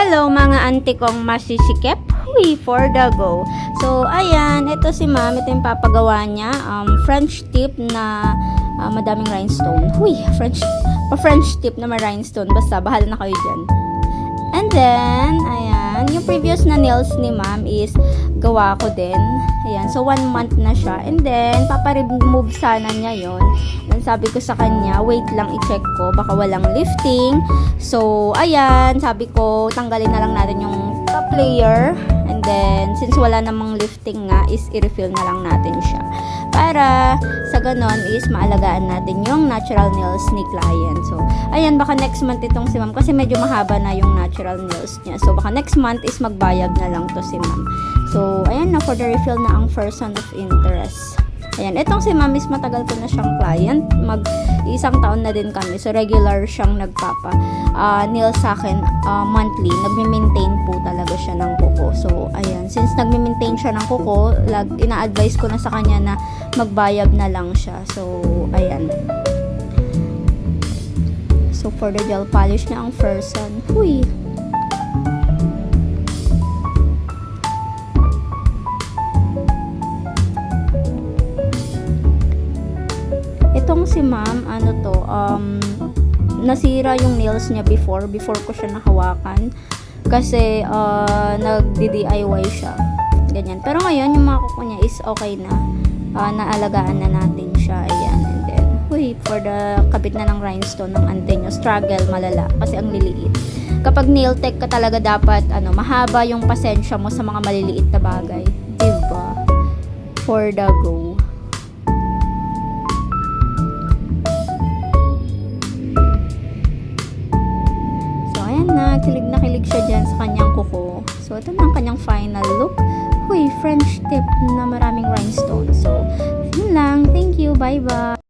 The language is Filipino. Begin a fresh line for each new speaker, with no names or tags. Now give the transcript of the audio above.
Hello mga auntie kong masisikip. Huy, for the go. So, ayan, ito si ma'am. Ito yung papagawa niya. French tip na madaming rhinestone. Huy, French tip na may rhinestone. Basta, bahala na kayo dyan. And then, ayan, yung previous na nails ni ma'am is gawa ko din. Ayan, so 1 month na siya. And then, paparemove sana niya yon. Then sabi ko sa kanya, wait lang, i-check ko, baka walang lifting. So, ayan, sabi ko, tanggalin na lang natin yung top layer. And then, since wala namang lifting nga, is i-refill na lang natin siya. Para sa ganon is maalagaan natin yung natural nails ni client. So, ayan, baka next month itong si ma'am kasi medyo mahaba na yung natural nails niya. So, baka next month is magbayad na lang to si ma'am. So, ayan na, for the refill na ang person of interest. Ayan, itong si ma'am is matagal ko na siyang client. Isang taon na din kami. So, regular siyang nagpapa nail sa akin monthly. Nagme-maintain po talaga siya ng kuko. So, ayan, since nagme-maintain siya ng kuko, ina-advise ko na sa kanya na magbayab na lang siya. So, ayan. So, for the gel polish na ang person. Huy! Itong si ma'am, nasira yung nails niya before ko siya nahawakan kasi nagdi-DIY siya, ganyan. Pero ngayon, yung mga kuko niya is okay na, naalagaan na natin siya, ayan. And then, huy, for the kabit na ng rhinestone ng ante nyo, struggle malala kasi ang liliit. Kapag nail tech ka talaga dapat, mahaba yung pasensya mo sa mga maliliit na bagay, diba? For the go. Kilig na kilig siya dyan sa kanyang kuko. So, ito na ang kanyang final look. Huy, French tip na maraming rhinestone. So, yun lang. Thank you. Bye-bye.